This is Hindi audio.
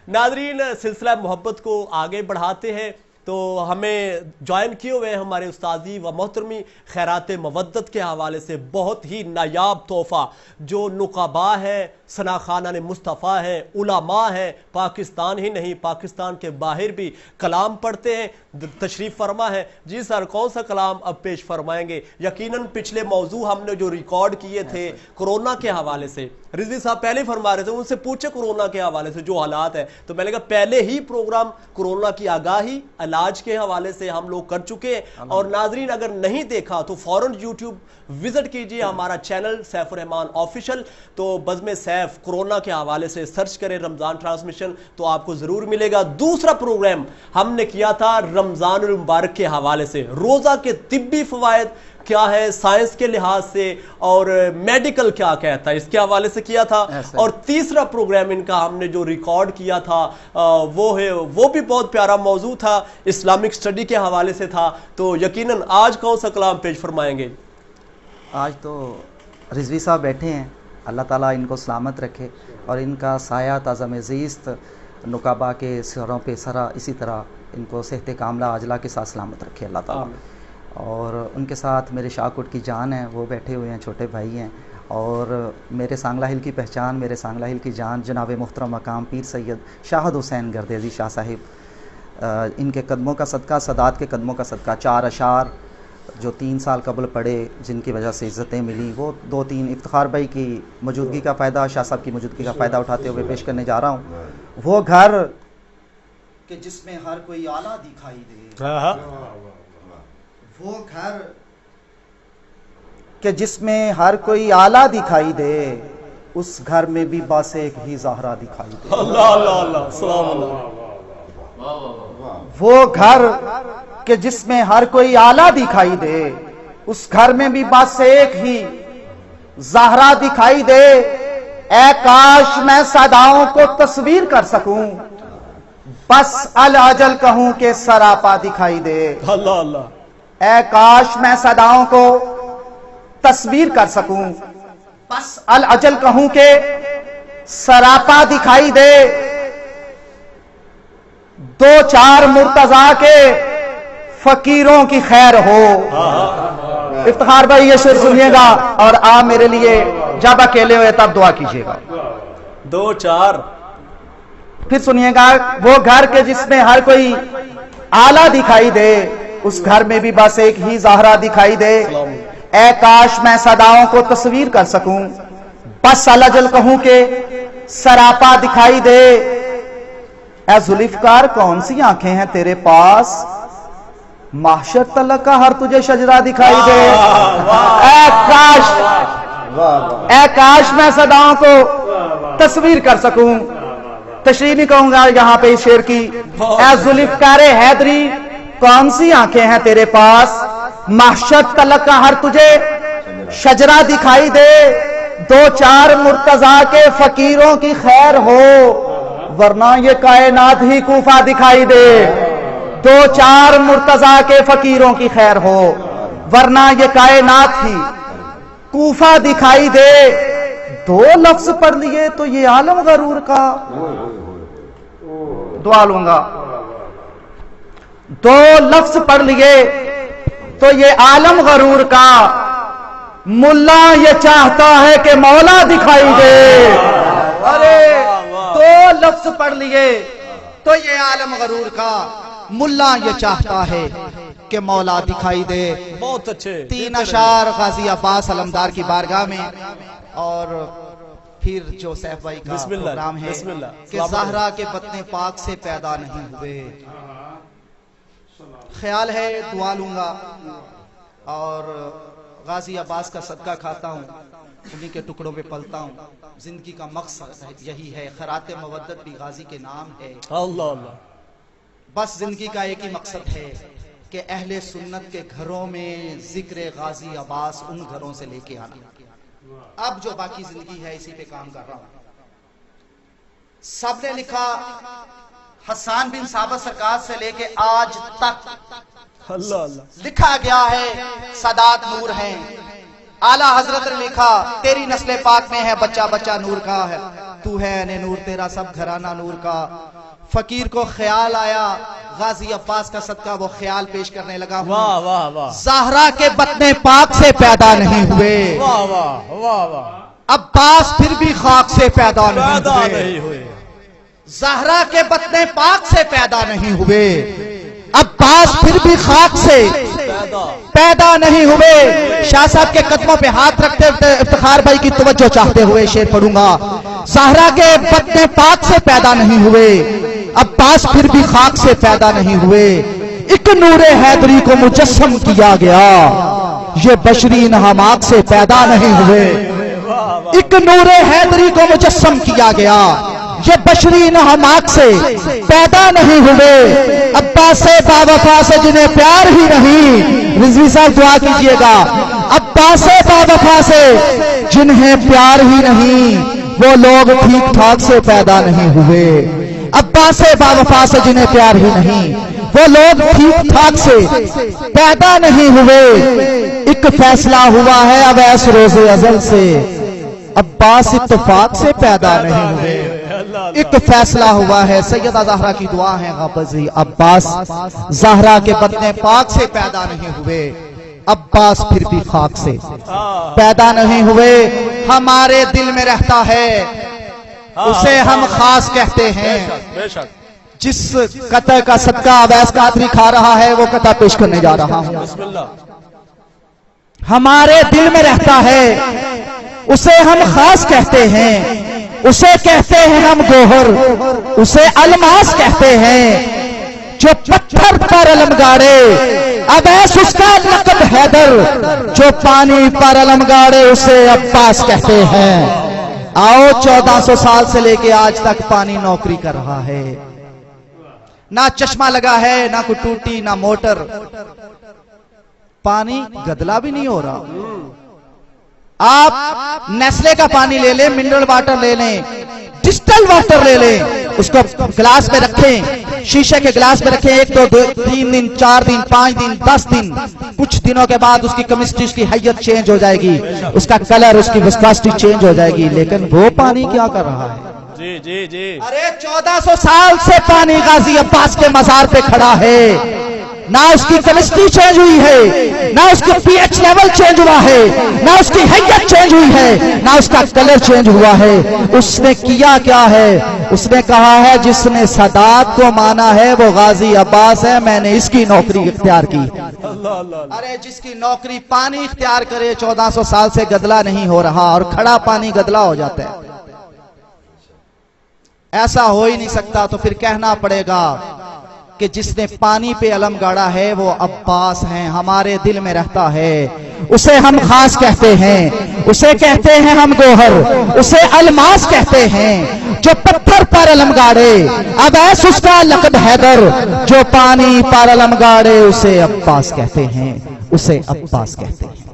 नाज़रीन, सिलसिला मोहब्बत को आगे बढ़ाते हैं तो हमें ज्वाइन किए हुए हमारे उस्तादी व मोहतरमी खैरात मवद्दत के हवाले से बहुत ही नायाब तोहफ़ा जो नुकाबा है, सना खाना ने मुस्तफ़ा है, उलमा है, पाकिस्तान ही नहीं पाकिस्तान के बाहर भी कलाम पढ़ते हैं, तशरीफ़ फरमा है। जी सर, कौन सा कलाम अब पेश फरमाएंगे? यकीनन पिछले मौजू हमने जो रिकॉर्ड किए थे कोरोना के हवाले से, रिजवी साहब पहले फरमा रहे थे, उनसे पूछे कोरोना के हवाले से जो हालात है, तो मैंने कहा पहले ही प्रोग्राम कोरोना की आगाही इलाज के हवाले से हम लोग कर चुके हैं। और नाजरीन अगर नहीं देखा तो फौरन यूट्यूब विजिट कीजिए हमारा चैनल सैफुर रहमान ऑफिशियल, तो बज़्म सैफ कोरोना के हवाले से सर्च करें रमजान ट्रांसमिशन तो आपको जरूर मिलेगा। दूसरा प्रोग्राम हमने किया था रमजान मुबारक के हवाले से, रोजा के तिब्बी फवायद क्या है साइंस के लिहाज से और मेडिकल क्या कहता है, इसके हवाले से किया था। और तीसरा प्रोग्राम इनका हमने जो रिकॉर्ड किया था वो भी बहुत प्यारा मौजू था, इस्लामिक स्टडी के हवाले से था। तो यकीनन आज कौन सा कलाम पेश फरमाएंगे? आज तो रिजवी साहब बैठे हैं, अल्लाह ताला इनको सलामत रखे और इनका साया ताज़म ज़ीस्त नुकाबा के सरों पे सरा इसी तरह इनको सेहत कामला आजला के साथ सलामत रखे अल्लाह ताला। और उनके साथ मेरे शाहकुट की जान है, वो बैठे हुए हैं, छोटे भाई हैं। और मेरे सांगला हिल की पहचान, मेरे सांगला हिल की जान जनाब मुहतरम मकाम पीर सैयद शाहद हुसैन गर्देजी शाह साहिब, इनके कदमों का सदका, सदात के कदमों का सदका, 4 अशार जो 3 साल कबल पढ़े जिनकी वजह से इज़्ज़तें मिली, वो 2-3 इफ्तिखार भाई की मौजूदगी का फ़ायदा, शाह साहब की मौजूदगी का फ़ायदा उठाते हुए पेश करने जा रहा हूँ। वो घर कि जिसमें हर कोई आला दिखाई दे, वो घर कि जिसमें हर कोई आला दिखाई दे, उस घर में भी बस एक ही ज़हरा दिखाई दे। अल्लाह अल्लाह अल्लाह, सलाम अल्लाह। वो घर कि जिसमें हर कोई आला दिखाई दे, उस घर में भी बस एक ही ज़हरा दिखाई दे। ऐ काश मैं सदाओं को तस्वीर कर सकूं, बस अल अजल कहूं के सरापा दिखाई दे। अल्लाह अल्लाह। ऐ काश मैं सदाओं को तस्वीर कर सकूं, बस अल अजल कहूं के सरापा दिखाई दे। 2-4 मुर्तजा के फकीरों की खैर हो। इफ्तिखार भाई ये शेर सुनिएगा और आप मेरे लिए जब अकेले हुए तब दुआ कीजिएगा। 2-4 फिर सुनिएगा। वो घर के जिसमें हर कोई आला दिखाई दे, उस घर में भी बस एक ही ज़हरा दिखाई दे। ऐ काश मैं सदाओं को तस्वीर कर सकूं, बस अल अजल कहूं के सरापा दिखाई दे। ऐ जुल्फ़कार कौन सी आंखें हैं तेरे पास, महशर तलक का हर तुझे शजरा दिखाई दे। ऐ काश मैं सदाओं को तस्वीर कर सकूं। तशरीह नहीं कहूंगा यहां पे इस शेर की। ऐ जुल्फ़कार हैदरी कौन सी आंखें हैं तेरे पास, महशर तलक का हर तुझे शजरा दिखाई दे। 2-4 मुर्तजा के फकीरों की खैर हो, वरना ये कायनात ही कूफा दिखाई दे। 2-4 मुर्तजा के फकीरों की खैर हो, वरना ये कायनात ही कूफा दिखाई दे। 2 लफ्ज पढ़ लिए तो ये आलम गरूर का, दुआ लूंगा। 2 लफ्ज पढ़ लिए तो ये आलम गरूर का, मुल्ला ये चाहता है कि मौला दिखाई दे। अरे 2 लफ्ज पढ़ लिए तो ये आलम गरूर का, मुल्ला ये चाहता है कि मौला दिखाई दे। बहुत अच्छे 3 अशार गाजी अब्बास अलमदार की बारगाह में। और फिर जो सैफ भाई का प्रोग्राम है कि ज़हरा के बतने पाक से पैदा नहीं हुए। ख्याल है दुआ लूंगा और गाजी अब्बास का सदका खाता हूँ, उन्हीं के टुकड़ों पे पलता हूँ। जिंदगी का मकसद यही है, खैरात मवद्दत भी गाजी के नाम है। अल्लाह अल्लाह। बस जिंदगी का एक ही मकसद है कि अहले सुन्नत के घरों में जिक्र गाजी अब्बास उन घरों से लेके आना। अब जो बाकी जिंदगी है इसी पे काम कर रहा हूं। सबने लिखा हसन बिन साबित सरकार से लेके आज तक अल्लाह अल्लाह लिखा गया है, सदात नूर हैं। आला हजरत ने लिखा तेरी नस्ल पाक में है बच्चा बच्चा नूर का है। तू है ने नूर, तेरा सब घराना नूर का। फकीर को ख्याल आया, गाजी अब्बास का सदका वो ख्याल पेश करने लगा। वाह वाह वाह, ज़हरा के बत्ने पाक से पैदा नहीं हुए, वाह वाह वाह वाह, अब्बास फिर भी खाक से पैदा नहीं हुए। ज़हरा के बत्ने पाक से पैदा नहीं हुए, अब्बास फिर भी खाक से पैदा नहीं हुए। शाह साहब के कदमों पे हाथ रखते हुए इफ्तिखार भाई की तवज्जो चाहते हुए शेर पढ़ूंगा। ज़हरा के बत्ने पाक से पैदा नहीं हुए, अब्बास फिर भी खाक से पैदा नहीं हुए। एक नूरे हैदरी को मुजस्सम किया गया, ये बशरी नहमाक से पैदा नहीं हुए। एक नूरे हैदरी को मुजस्सम किया गया, ये बशरी नहमाक से पैदा नहीं हुए। अब्बास से बावफा से जिन्हें प्यार ही नहीं, रिजवी साहब दुआ कीजिएगा। अब्बास से बावफा से जिन्हें प्यार ही नहीं, वो लोग ठीक ठाक से पैदा नहीं हुए। अब्बास से बावफा से जिन्हें प्यार ही नहीं, वो लोग ठीक ठाक से पैदा नहीं हुए। एक फैसला हुआ है अवैस रोज़े अज़ल से, अब्बास इत्तेफाक से पैदा नहीं हुए। एक फैसला हुआ है, सैयदा ज़हरा की दुआ है गाबज़ी, अब्बास ज़हरा के बत्ने पाक से पैदा नहीं हुए, अब्बास फिर भी खाक से पैदा नहीं हुए। हमारे दिल में रहता है, उसे हम खास कहते हैं। बेशक। जिस कता का सदका अवैस कादरी खा रहा है, वो कता पेश करने जा रहा हूं। हमारे दिल में रहता है, उसे हम खास कहते हैं, उसे कहते हैं हम गोहर, उसे अलमास कहते हैं। जो पत्थर पर अलम गाड़े, अवैस उसका लक़ब हैदर, जो पानी पर अलम गाड़े, उसे अब्बास कहते हैं। आओ 1400 साल से लेके आज तक पानी नौकरी कर रहा है, ना चश्मा लगा है, ना कोई टूटी, ना मोटर, पानी गदला भी नहीं हो रहा। आप नेस्ले का पानी ले लें, मिनरल वाटर ले लें, डिस्टिल वाटर ले लें, उसको गिलास में रखें, शीशे के गिलास में रखें। 1 2 3 दिन, 4 दिन, 5 दिन, 10 दिन, कुछ दिनों के बाद उसकी केमिस्ट्री, उसकी हैयत चेंज हो जाएगी, उसका कलर, उसकी विस्कोसिटी चेंज हो जाएगी। लेकिन वो पानी क्या कर रहा है? जी जी जी। अरे 1400 साल से पानी गाजी अब्बास के मजार पे खड़ा है, ना उसकी केमिस्ट्री चेंज हुई है, ना उसकी पीएच लेवल चेंज हुआ है, ना उसकी हैयत चेंज हुई है, ना उसका कलर चेंज हुआ है। उसने किया क्या है? उसने कहा है, जिसने सदात को माना है वो गाजी अब्बास है, मैंने इसकी नौकरी इख्तियार की। अरे जिसकी नौकरी पानी इख्तियार करे, 1400 साल से गदला नहीं हो रहा, और खड़ा पानी गदला हो जाता है। ऐसा हो ही नहीं सकता। तो फिर कहना पड़ेगा कि जिसने पानी पे अलम गाड़ा है वो अब्बास हैं, हमारे दिल में रहता है, उसे हम खास कहते हैं, उसे कहते हैं हम गोहर, उसे अलमास कहते हैं। जो पत्थर पर अलम गाड़े, अवैस उसका लक़ब हैदर, जो पानी पर अलम गाड़े, उसे अब्बास कहते हैं, उसे अब्बास कहते हैं।